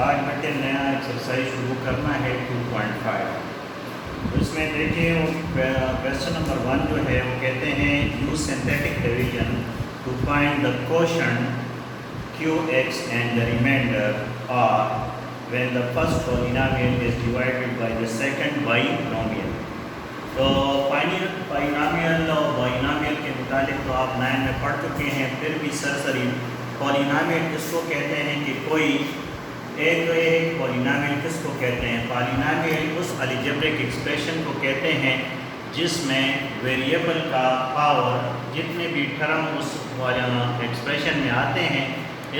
آج بیٹے نیا ایکسرسائز شروع کرنا ہے 2.5. اس میں دیکھیں کویسچن نمبر 1 جو ہے وہ کہتے ہیں use synthetic division to find the quotient QX and the remainder are when the first polynomial is divided by the second binomial. تو پائنامیل اور بائنامیل کے متعلق تو آپ 9 میں پڑھ چکے ہیں، پھر بھی سرسری پالینامیل کس کو کہتے ہیں کہ کوئی ایک پالینامیل کس کو کہتے ہیں؟ پالینامیل اس الجبرک ایکسپریشن کو کہتے ہیں جس میں ویریبل کا پاور جتنے بھی ٹرم اس ایکسپریشن میں آتے ہیں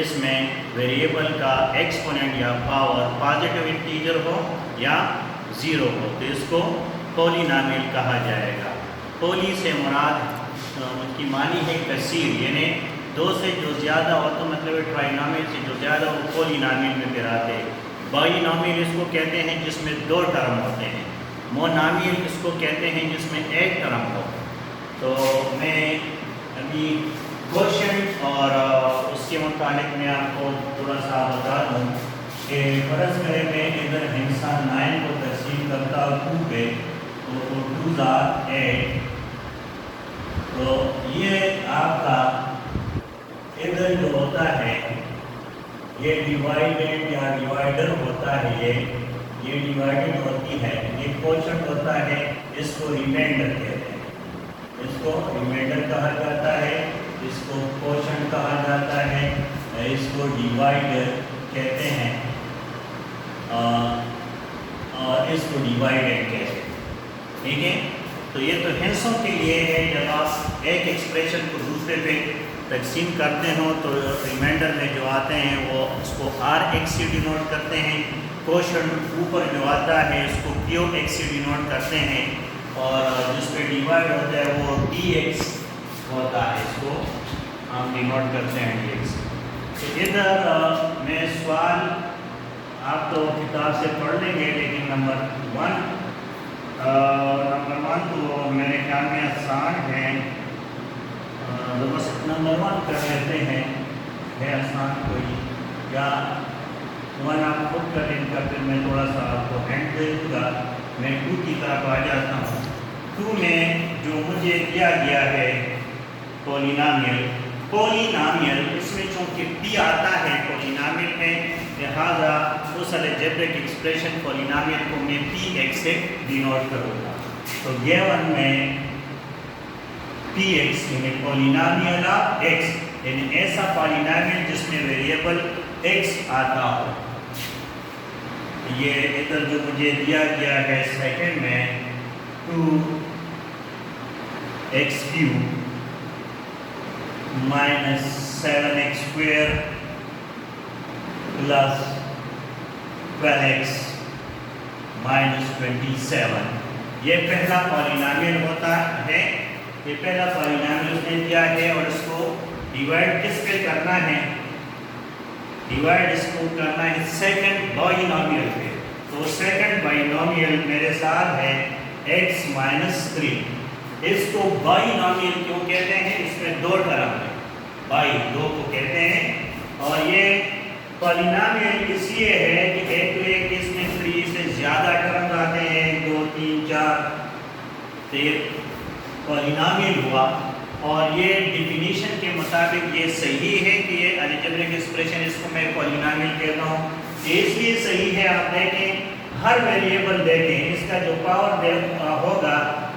اس میں ویریبل کا ایکسپوننٹ یا پاور پازیٹیو انٹیجر ہو یا زیرو ہو، تو اس کو پولینامیل کہا جائے گا. پولی سے مراد اس کی معنی ہے کثیر، یعنی دو سے جو زیادہ ہو تو مطلب ٹرائنامیل سے جو زیادہ ہو پولینامیل میں پھر آتے ہیں. بائنامیل اس کو کہتے ہیں جس میں 2 ٹرم ہوتے ہیں. مونامیل اس کو کہتے ہیں جس میں 1 ٹرم ہو. تو میں ابھی کوشنٹ اور اس کے متعلق میں آپ کو تھوڑا سا بتا دوں کہ فرض کرے میں ادھر ہندسہ 9 کو تقسیم کرتا ہوں 2 پہ، تو 2 8. تو یہ آپ کا ادھر جو ہوتا ہے یہ ڈیوائیڈڈ یا ڈیوائڈر ہوتا ہے، یہ ڈیوائڈڈ ہوتی ہے، یہ کوشنٹ ہوتا ہے، اس کو ریمائنڈر کہتے ہیں، اس کو ریمائنڈر کہا جاتا ہے، اس کو کوشنٹ کہا جاتا ہے، اس کو ڈیوائڈر کہتے ہیں اور اس کو ڈیوائڈڈ کہتے ہیں. ٹھیک ہے، تو یہ تو ہنسوں کے لیے ہے. جب آپ ایک ایکسپریشن کو دوسرے پہ تقسیم کرتے ہو تو ریمائنڈر میں جو آتے ہیں وہ اس کو RX سے ڈینوٹ کرتے ہیں، کوشنٹ اوپر جو آتا ہے اس کو QX سے ڈینوٹ کرتے ہیں، اور جس پہ ڈیوائڈ ہوتا ہے وہ DX ہوتا ہے، اس کو ہم ڈینوٹ کرتے ہیں DX. تو ادھر میں سوال آپ تو کتاب سے پڑھ لیں گے، لیکن نمبر 1 تو میرے خیال میں آسان ہے، تو بس نمبر 1 کر لیتے ہیں، ہے آسان کوئی، یا 1 آپ خود کر لیں گا، پھر میں تھوڑا سا آپ کو ہینڈ دے دوں گا. میں 2 کی طرف آ جاتا ہوں. 2 میں جو مجھے دیا گیا ہے پولینامیل اس میں چونکہ P آتا ہے پولینامیل میں، لہذا اس الجبرک ایکسپریشن پولینامیل کو میں PX سے ڈینوٹ کروں گا. تو گیون میں PX یعنی پولینامیل آف X، یعنی ایسا پولینامیل جس میں ویریبل X آتا ہو. یہ ادھر جو مجھے دیا گیا ہے سیکنڈ میں 2x³ minus 7x² plus 12x minus 27. یہ پہلا پولینامیل ہوتا ہے، یہ پہلا پولینامیل اس نے دیا ہے، اور اس کو ڈیوائڈ کس پہ کرنا ہے؟ ڈیوائڈ اس کو کرنا ہے سیکنڈ بائنامیل پہ. تو سیکنڈ بائنامیل میرے ساتھ ہے x minus 3. اس کو بائنامیل کیوں کہتے ہیں؟ اس میں 2 ٹرم ہیں، بائی 2 کو کہتے ہیں، اور یہ پولینامیل اس لیے ہے کہ ایک تو ایک اس میں 3 سے زیادہ ٹرم آتے ہیں، 2 3 4، تو یہ پولینامیل ہوا. اور یہ ڈیفینیشن کے مطابق یہ صحیح ہے کہ یہ الجبرک ایکسپریشن اس کو میں پولینامیل کہتا ہوں. اس لیے صحیح ہے، آپ دیکھیں ہر ویریبل دیکھیں اس کا جو پاور ہوگا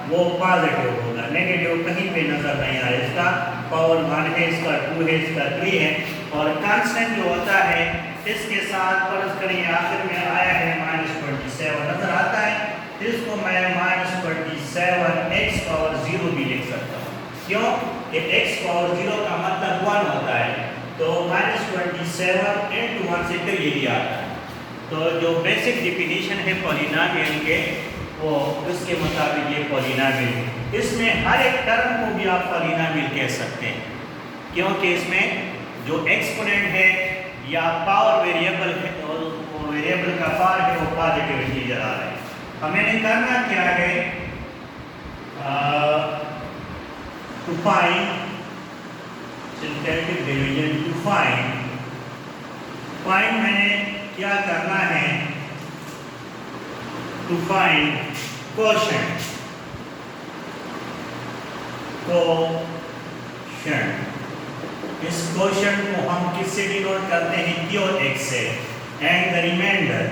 وہ پازیٹیو ہوگا، نیگیٹو کہیں پہ نظر نہیں آئے. اس کا پاور 1 ہے، اس کا 2 ہے، اس کا 3 ہے، اور کانسٹنٹ جو ہوتا ہے اس کے ساتھ فرض کریں آخر میں آیا ہے -27 نظر آتا ہے. اس کو میں -27 x⁻0 بھی لکھ سکتا ہوں. کیوں کہ x⁻0 کا مطلب 1 ہوتا ہے، تو -27 × 1 سے پھر یہ آتا ہے. تو جو بیسک ڈیفینیشن ہے پولینامیل کے وہ اس کے مطابق یہ پولینامیل ہے. اس میں ہر ایک ٹرم کو بھی آپ پولینامیل کہہ سکتے ہیں، کیونکہ اس میں جو ایکسپوننٹ ہے یا پاور ویریبل ہے، وہ ویریبل کا پاور ہے وہ پازیٹیو انٹیجر آ رہا ہے. ہمیں نے کرنا کیا ہے؟ To find synthetic division to find میں نے क्या करना है, टू फाइंड कोशेंट, इस कोशेंट को हम किससे डिनोट करते हैं, Q और X से, एंड द रिमाइंडर,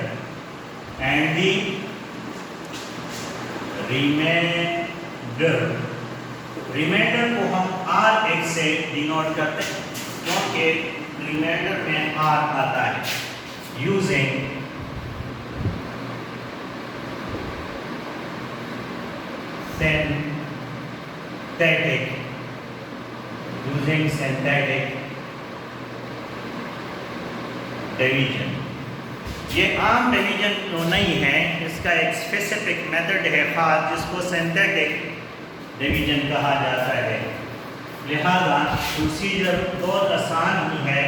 रिमाइंडर को हम Rx से डिनोट करते हैं, क्योंकि रिमाइंडर में R आता है, यूजिंग synthetic डिवीजन। ये आम डिवीजन तो नहीं है, इसका एक स्पेसिफिक मेथड है खास जिसको सिंथेटिक डिवीजन कहा जाता है। लिहाजा प्रोसीजर बहुत आसान ही है।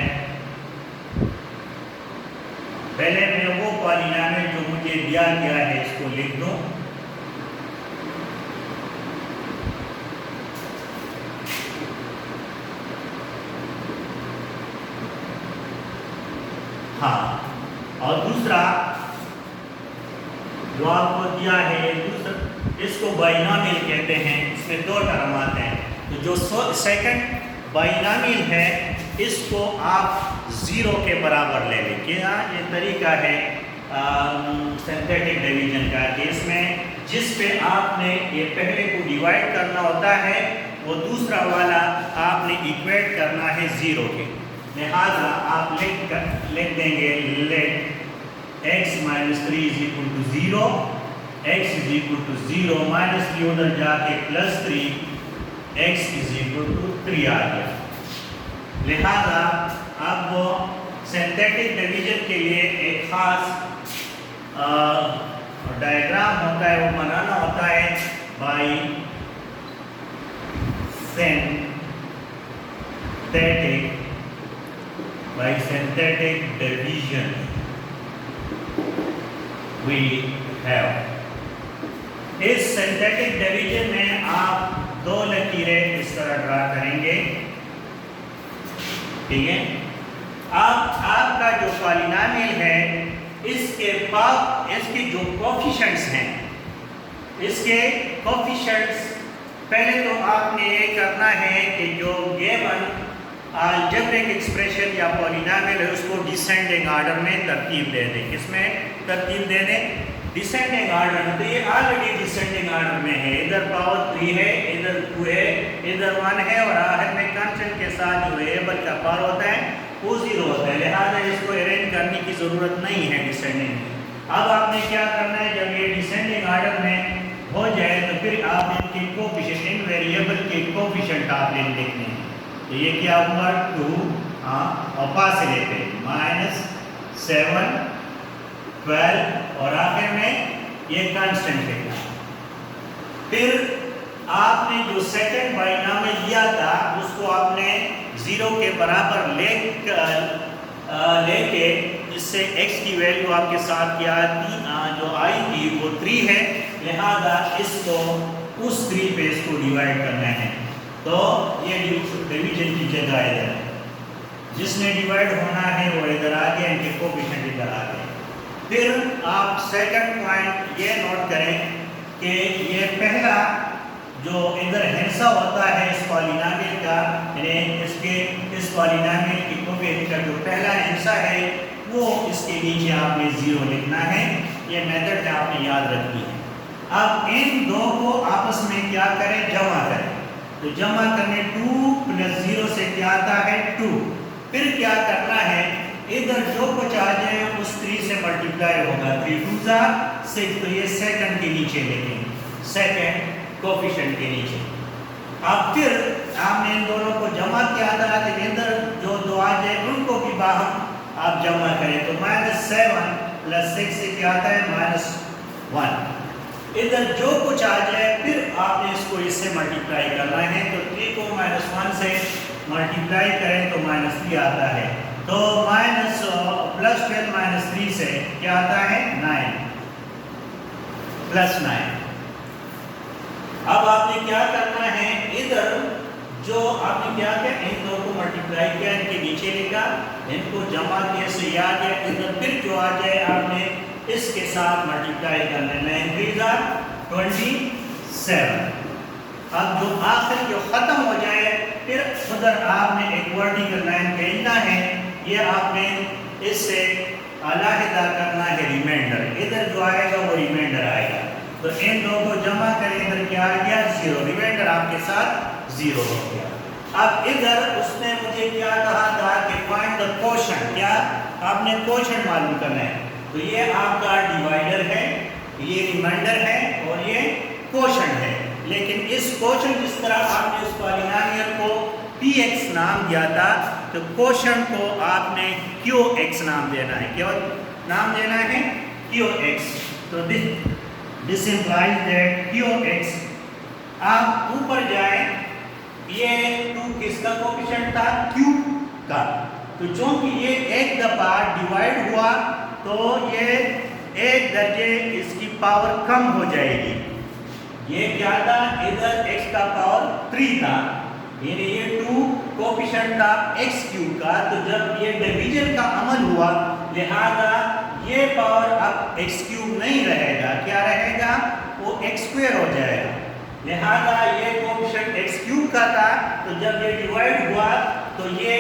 पहले मैं वो पॉलिनॉमियल जो मुझे दिया गया है इसको लिख दूं। हाँ, और दूसरा जो आपको दिया है, दूसरा इसको बाइनॉमियल कहते हैं, इसमें दो टर्म आते हैं। तो जो सेकंड बाइनॉमियल है इसको आप 0 के बराबर ले लें। क्या ये तरीका है सिंथेटिक डिवीजन का, कि इसमें जिस पे आपने ये पहले को डिवाइड करना होता है वो दूसरा वाला आपने इक्वेट करना है 0 के। लिहाजा आप लिख देंगे let x minus 3 is equal to 0, x is equal to 0 minus 3 उधर जाके plus 3, x is equal to 3 आ गया। लिहाजा अब वो सिंथेटिक डिवीजन के लिए एक खास डायग्राम होता है, वो बनाना होता है by synthetic division we have। इस सिंथेटिक डिवीजन में आप दो लकीरें इस तरह ड्रा करेंगे, ठीक है। अब आपका जो पॉलिनॉमियल है इसके जो कोफिशिएंट्स हैं, इसके कोफिशिएंट्स पहले तो आपने ये करना है कि जो गिवन अलजेब्रिक एक्सप्रेशन या पॉलिनॉमियल है उसको डिसेंडिंग ऑर्डर में तरतीब दे दें। किसमें तरतीब दे दें, डिसेंडिंग ऑर्डर में। तो ये ऑलरेडी डिसेंडिंग ऑर्डर में है, इधर पावर 3 है, इधर 2 है, इधर 1 है, और आखिर में कांस्टेंट के साथ जो वेरिएबल का पावर होता है वो 0 होता है। लिहाजा इसको अरेंज करने की ज़रूरत नहीं है डिसेंडिंग। अब आपने क्या करना है, जब ये डिसेंडिंग ऑर्डर में हो जाए तो फिर आप इनके कोफिशिएंट, इन वेरिएबल के कोफिशिएंट आपने लिखने हैं। तो ये क्या हुआ 2, और पास से लेते हैं -7, 12, और आखिर में ये कांस्टेंट लिखना। फिर आपने जो सेकंड बाइनॉमियल लिया था उसको आपने 0 के बराबर लेके इससे x की वैल्यू आपके साथ क्या थी, जो आई थी वो 3 है। लिहाजा इसको उस 3 पे इसको डिवाइड करना है। तो ये डिवीजन की जगह इधर है, जिसने डिवाइड होना है वो इधर आ गया, इनके कोफिशिएंट इधर आ गए। फिर आप सेकंड पॉइंट ये नोट करें कि ये पहला जो इधर हिस्सा होता है इस पॉलिनॉमियल का, यानी इस पॉलिनॉमियल की कोफिशिएंट का जो पहला हिस्सा है वो इसके नीचे आपने 0 लिखना है। ये मेथड है, आपने याद रखनी है। अब इन दो को आपस में क्या करें, जमा करें। तो जमा करने 2 + 0 से क्या आता है 2। फिर क्या करना है, इधर जो कुछ आ जाए उस 3 से मल्टीप्लाई होगा, 3 2 6। तो ये सेकंड के नीचे लिखेंगे, सेकंड कोफिशिएंट के नीचे। अब फिर आपने इन दोनों को जमा किया था, इधर जो दो आ जाए उनको भी बाहर आप जमा करें। तो -7 + 6 से क्या आता है -1। इधर जो कुछ आ जाए फिर आपने इसको इससे मल्टीप्लाई करना है। तो 3 को -1 से मल्टीप्लाई करें तो -3 आता है। तो +12 - 3 से क्या आता है 9 +9। अब आपने क्या करना है, इधर जो आपने क्या किया, इन दो को मल्टीप्लाई किया, इनके नीचे लिखा, इनको जमा किया से याद है, इधर फिर जो आ जाए आपने इसके साथ मल्टीप्लाई करना है। 9×27। अब जो आखिर जो ख़त्म हो जाए फिर उधर आपने एक वर्टिकल लाइन खींचना है, ये आपने इससे अलहदा करना है रिमाइंडर, इधर जो आएगा वो रिमाइंडर आएगा। तो इन दो को जमा करें, इधर क्या आ गया 0, रिमाइंडर आपके साथ 0 हो गया। अब इधर उसने मुझे क्या कहा था कि फाइंड द कोशेंट, क्या आपने कोशेंट मालूम करना है। तो ये आपका डिवाइडर है, ये रिमाइंडर है और ये कोशेंट है। लेकिन इस कोशेंट जिस तरह आपने उस पॉलिनोमियल को px नाम दिया था, तो कोशेंट को आपने qx नाम देना है। क्या नाम देना है? qx। तो दिस इंप्लाइज दैट qx, आप ऊपर जाए, ये 2 किसका कोफिशिएंट था? q का। तो चूंकि ये एक दफा डिवाइड हुआ तो ये एक दर्जे इसकी पावर कम हो जाएगी। ये क्या था? इधर x का पावर 3 था, यानी ये 2 कोफिशिएंट था x क्यूब का। तो जब ये डिवीजन का अमल हुआ, लिहाजा ये पावर अब x क्यूब नहीं रहेगा, क्या रहेगा? वो x स्क्वायर हो जाएगा। लिहाजा ये कोफिशिएंट x क्यूब का था, तो जब ये डिवाइड हुआ तो ये